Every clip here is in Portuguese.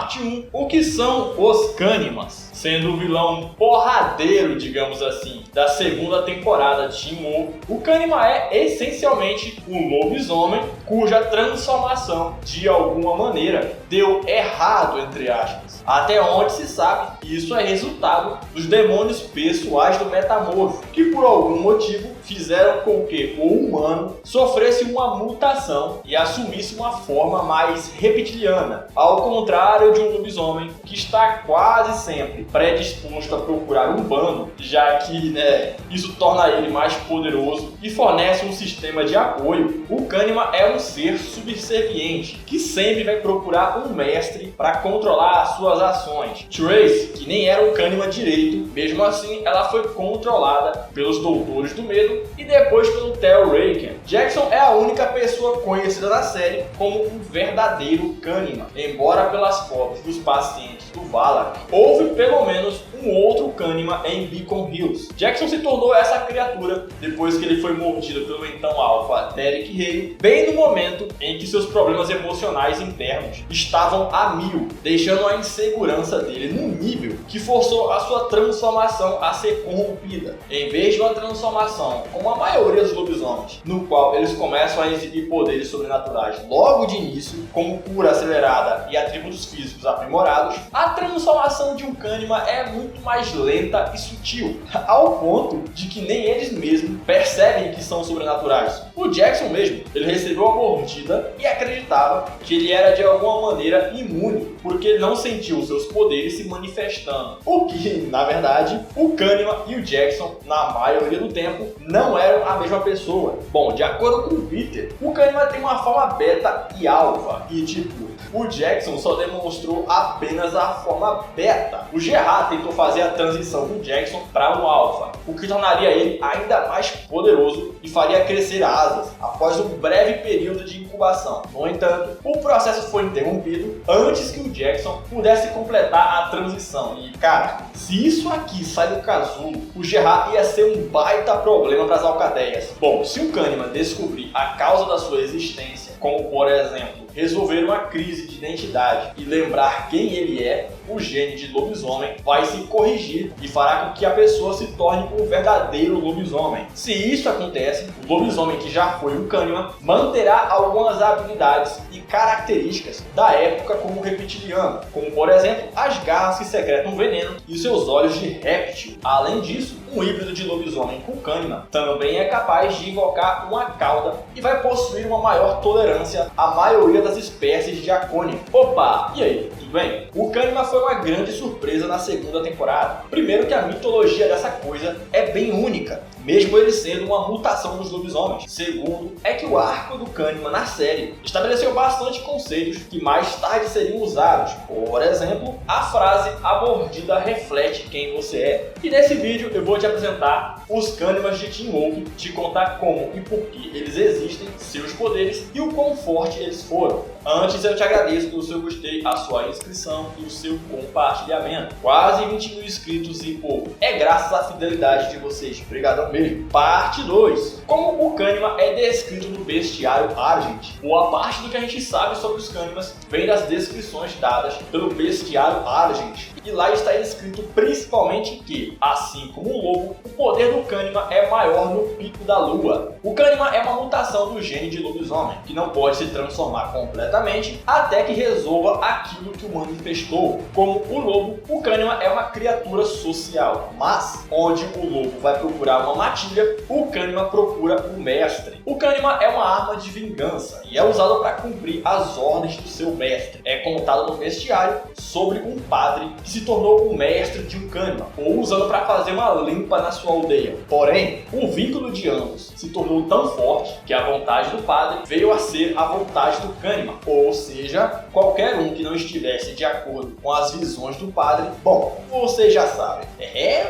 Parte 1. O que são os Kanimas? Sendo o vilão porradeiro, digamos assim, da segunda temporada de Teen-Wolf, o Kanima é essencialmente um lobisomem cuja transformação, de alguma maneira, deu errado, entre aspas. Até onde se sabe, isso é resultado dos demônios pessoais do Metamorfo, que por algum motivo fizeram com que o humano sofresse uma mutação e assumisse uma forma mais reptiliana, ao contrário de um lobisomem que está quase sempre predisposto a procurar um bando, já que isso torna ele mais poderoso e fornece um sistema de apoio. O Kanima é um ser subserviente que sempre vai procurar um mestre para controlar as suas ações. Trace, que nem era um Kanima direito, mesmo assim ela foi controlada pelos Doutores do Medo e depois pelo Theo Raken. Jackson é a única pessoa conhecida na série como um verdadeiro Kanima, embora pelas fotos dos pacientes do Valak houve pelo menos um outro Kanima em Beacon Hills. Jackson se tornou essa criatura depois que ele foi mordido pelo então alfa Derek Hale, bem no momento em que seus problemas emocionais internos estavam a mil, deixando a insegurança dele num nível que forçou a sua transformação a ser corrompida. Em vez de uma transformação como a maioria dos lobisomens, no qual eles começam a exibir poderes sobrenaturais logo de início, como cura acelerada e atributos físicos aprimorados, a transformação de um Kanima é muito mais lenta e sutil, ao ponto de que nem eles mesmos percebem que são sobrenaturais. O Jackson mesmo, ele recebeu a mordida e acreditava que ele era de alguma maneira imune, porque ele não sentiu os seus poderes se manifestando. O que, na verdade, o Kanima e o Jackson, na maioria do tempo, não eram a mesma pessoa. Bom, de acordo com o Peter, o Kanima tem uma forma beta e alfa, e o Jackson só demonstrou apenas a forma beta. O Gerard tentou fazer a transição do Jackson para um alfa, o que tornaria ele ainda mais poderoso e faria crescer asas após um breve período de incubação. No entanto, o processo foi interrompido antes que o Jackson pudesse completar a transição. E cara, se isso aqui sai do casulo, o Gerard ia ser um baita problema para as alcadeias. Bom, se o Kanima descobrir a causa da sua existência, como por exemplo, resolver uma crise de identidade e lembrar quem ele é, o gene de lobisomem vai se corrigir e fará com que a pessoa se torne um verdadeiro lobisomem. Se isso acontece, o lobisomem que já foi um Kanima manterá algumas habilidades e características da época como reptiliano, como por exemplo as garras que secretam veneno e seus olhos de réptil. Além disso, um híbrido de lobisomem com Kanima também é capaz de invocar uma cauda e vai possuir uma maior tolerância à maioria das espécies de Acônia. Opa, e aí, tudo bem? O Kanima foi uma grande surpresa na segunda temporada. Primeiro que a mitologia dessa coisa é bem única, mesmo ele sendo uma mutação dos lobisomens. Segundo, é que o arco do Kanima na série estabeleceu bastante conceitos que mais tarde seriam usados. Por exemplo, a frase "a mordida reflete quem você é". E nesse vídeo eu vou te apresentar os Kanimas de Teen-Wolf, te contar como e por que eles existem, seus poderes e o quão forte eles foram. Antes eu te agradeço pelo seu gostei, a sua inscrição e o seu compartilhamento. Quase 20 mil inscritos e pô, é graças à fidelidade de vocês. Obrigadão mesmo. Parte 2. Como o Kanima é descrito no Bestiário Argent. Boa parte do que a gente sabe sobre os Kanimas vem das descrições dadas pelo Bestiário Argent. E lá está escrito principalmente que, assim como o lobo, o poder do Kanima é maior no pico da lua. O Kanima é uma mutação do gene de lobisomem, que não pode se transformar completamente até que resolva aquilo que o manifestou. Como o lobo, o Kanima é uma criatura social, mas onde o lobo vai procurar uma matilha, o Kanima procura um mestre. O Kanima é uma arma de vingança e é usado para cumprir as ordens do seu mestre. É contado no bestiário sobre um padre que se tornou o mestre de um Kanima, ou usando para fazer uma limpa na sua aldeia. Porém, o vínculo de ambos se tornou tão forte que a vontade do padre veio a ser a vontade do Kanima, ou seja, qualquer um que não estivesse de acordo com as visões do padre. Bom, vocês já sabem,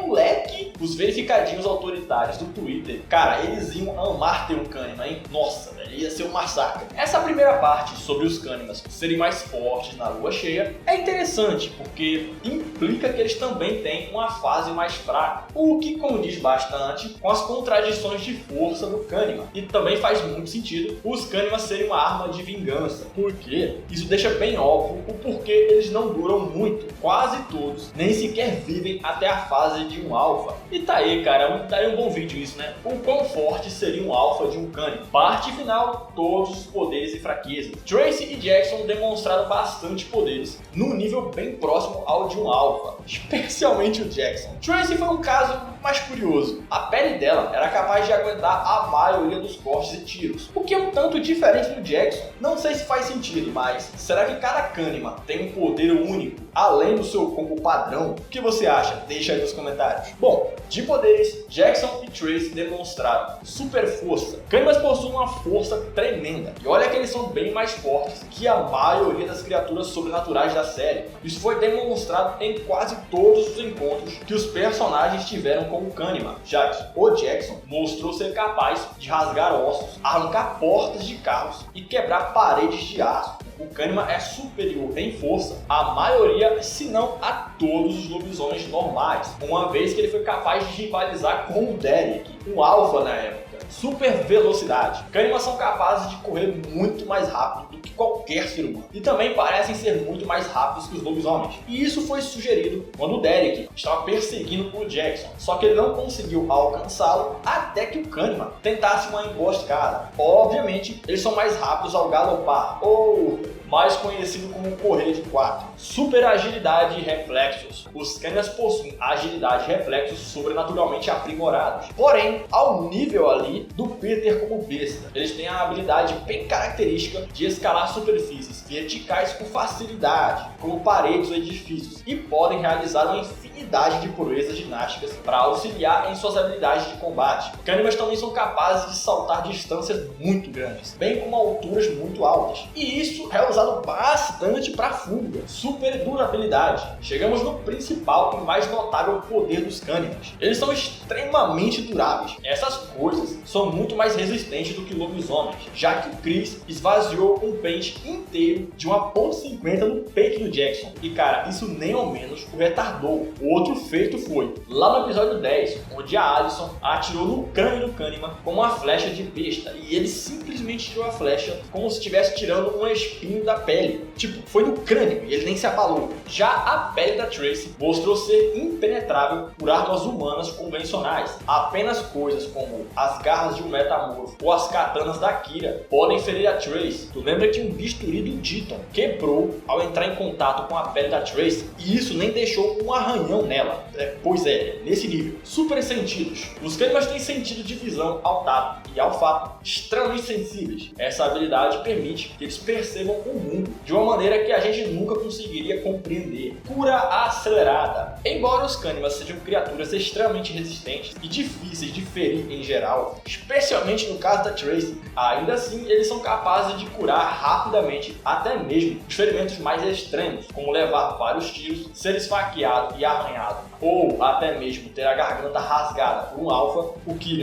moleque, os verificadinhos autoritários do Twitter, cara, eles iam amar ter um Kanima, hein? Nossa, velho, ia ser um massacre. Essa primeira parte sobre os Kanimas serem mais fortes na lua cheia é interessante, porque implica que eles também têm uma fase mais fraca, o que condiz bastante com as contradições de força do Kanima. E também faz muito sentido os Kanimas serem uma arma de vingança, porque isso deixa deixa bem óbvio o porquê eles não duram muito. Quase todos nem sequer vivem até a fase de um alfa. E tá aí, cara, daria um bom vídeo isso, né? O quão forte seria um alfa de um Cânima. Parte final, todos os poderes e fraquezas. Tracy e Jackson demonstraram bastante poderes, num nível bem próximo ao de um alfa, especialmente o Jackson. Tracy foi um caso mais curioso. A pele dela era capaz de aguentar a maioria dos cortes e tiros, o que é um tanto diferente do Jackson. Não sei se faz sentido, mas será que cada Cânima tem um poder único, além do seu combo padrão? O que você acha? Deixa aí nos comentários. Bom, de poderes, Jackson e Tracy demonstraram super força. Cânimas possuem uma força tremenda, e olha que eles são bem mais fortes que a maioria das criaturas sobrenaturais da série. Isso foi demonstrado em quase todos os encontros que os personagens tiveram com o Cânima, já que o Jackson mostrou ser capaz de rasgar ossos, arrancar portas de carros e quebrar paredes de aço. O Cânima é superior em força à maioria, se não a todos os lobisomens normais, uma vez que ele foi capaz de rivalizar com o Derek, um alfa na época. Super velocidade. Cânimas são capazes de correr muito mais rápido do que qualquer ser humano, e também parecem ser muito mais rápidos que os lobisomens. E isso foi sugerido quando o Derek estava perseguindo o Jackson, só que ele não conseguiu alcançá-lo até que o Cânima tentasse uma emboscada. Obviamente, eles são mais rápidos ao galopar, ou mais conhecido como correr de 4. Super agilidade e reflexos. Os Cânimas possuem agilidade e reflexos sobrenaturalmente aprimorados, porém ao nível ali do Peter como besta. Eles têm a habilidade bem característica de escalar superfícies verticais com facilidade, como paredes ou edifícios, e podem realizar uma infinidade de proezas ginásticas para auxiliar em suas habilidades de combate. Cânimas também são capazes de saltar distâncias muito grandes, bem como alturas muito altas, e isso é usado bastante para fuga. Super durabilidade. Chegamos no principal e mais notável poder dos Cânimas. Eles são extremamente duráveis. Essas coisas são muito mais resistentes do que lobisomens, já que o Chris esvaziou um pente inteiro de uma .50 no peito do Jackson. E cara, isso nem ao menos o retardou. O outro feito foi lá no episódio 10, onde a Alyson atirou no crânio do Cânima com uma flecha de besta, e ele simplesmente tirou a flecha como se estivesse tirando um espinho da pele. Tipo, foi no crânio e ele nem se abalou. Já a pele da Tracy mostrou ser impenetrável por armas humanas convencionais. Apenas coisas como as garras de um metamorfo ou as katanas da Kira podem ferir a Tracy. Tu lembra que um bisturi do Deaton quebrou ao entrar em contato com a pele da Tracy, e isso nem deixou um arranhão nela. Pois é, nesse nível. Super sentidos. Os Cânimas têm sentido de visão ao tato e olfato extremamente sensíveis. Essa habilidade permite que eles percebam o mundo de uma maneira que a gente nunca conseguiria compreender. Cura acelerada. Embora os Cânimas sejam criaturas extremamente resistentes e difíceis de ferir em geral, especialmente no caso da Tracy, ainda assim eles são capazes de curar rapidamente até mesmo os ferimentos mais extremos, como levar vários tiros, ser esfaqueado e arranhado, ou até mesmo ter a garganta rasgada por um alfa, o que,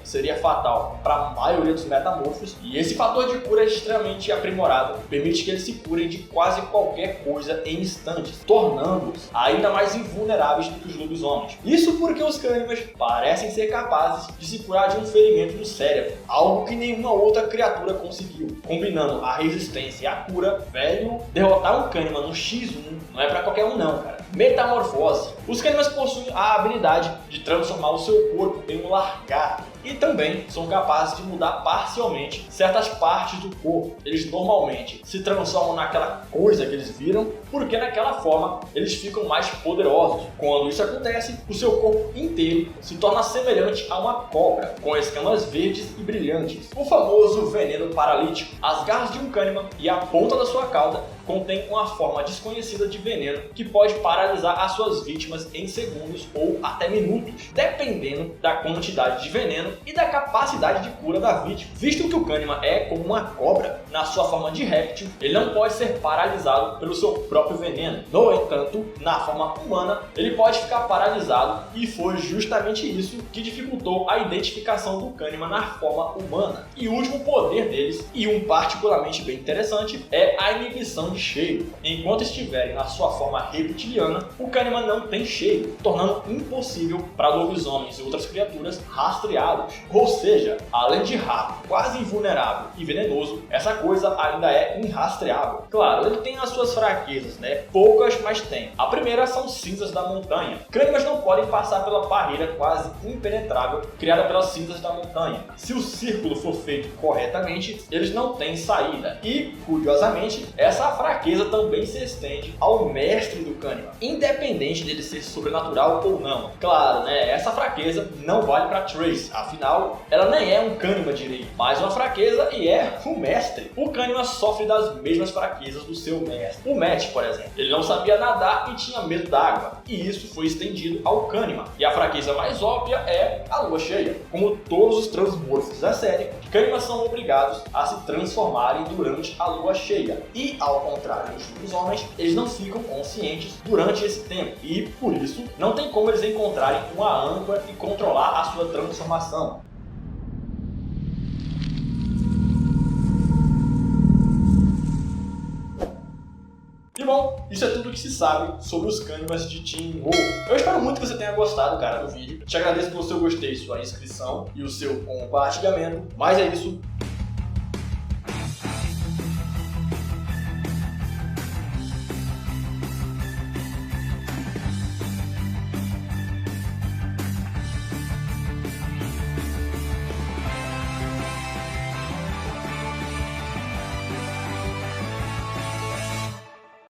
seria fatal para a maioria dos metamorfos. E esse fator de cura é extremamente aprimorado, permite que eles se curem de quase qualquer coisa em instantes, tornando-os ainda mais invulneráveis do que os lobisomens. Isso porque os Cânimas parecem ser capazes de se curar de um ferimento no cérebro, algo que nenhuma outra criatura conseguiu. Combinando a resistência e a cura, velho, derrotar um Cânima no X1 não é pra qualquer um não, cara. Metamorfose. Os Cânimas possuem a habilidade de transformar o seu corpo em um lagarto, e também são capazes de mudar parcialmente certas partes do corpo. Eles normalmente se transformam naquela coisa que eles viram, porque naquela forma eles ficam mais poderosos. Quando isso acontece, o seu corpo inteiro se torna semelhante a uma cobra, com escamas verdes e brilhantes. O famoso veneno paralítico. As garras de um Cânima e a ponta da sua cauda contém uma forma desconhecida de veneno que pode paralisar as suas vítimas em segundos ou até minutos, dependendo da quantidade de veneno e da capacidade de cura da vítima. Visto que o Cânima é como uma cobra na sua forma de réptil, ele não pode ser paralisado pelo seu próprio próprio veneno. No entanto, na forma humana, ele pode ficar paralisado e foi justamente isso que dificultou a identificação do Kahneman na forma humana. E o último poder deles, e um particularmente bem interessante, é a inibição de cheiro. Enquanto estiverem na sua forma reptiliana, o Kahneman não tem cheiro, tornando impossível para lobisomens e outras criaturas rastreá-los. Ou seja, além de rápido, quase invulnerável e venenoso, essa coisa ainda é irrastreável. Claro, ele tem as suas fraquezas, né? Poucas, mas tem. A primeira são cinzas da montanha. Kahnemans não podem passar pela barreira quase impenetrável criada pelas cinzas da montanha. Se o círculo for feito corretamente, eles não têm saída. E, curiosamente, essa fraqueza também se estende ao mestre do Kahneman, independente dele ser sobrenatural ou não. Claro, né? Essa fraqueza não vale para Trace, afinal, ela nem é um Kahneman direito, mas uma fraqueza e é o mestre. O Kahneman sofre das mesmas fraquezas do seu mestre. O Matt, por exemplo, ele não sabia nadar e tinha medo d'água, e isso foi estendido ao Kahneman. E a fraqueza mais óbvia é a lua cheia. Como todos os transmorfos da série, Kahneman são obrigados a se transformarem durante a lua cheia. E, ao contrário dos homens, eles não ficam conscientes durante esse tempo. E, por isso, não tem como eles encontrarem uma âncora e controlar a sua transformação. E bom, isso é tudo que se sabe sobre os Kahnemans de Teen Wolf. Eu espero muito que você tenha gostado, cara, do vídeo. Te agradeço pelo seu gostei, sua inscrição e o seu compartilhamento. Mas é isso,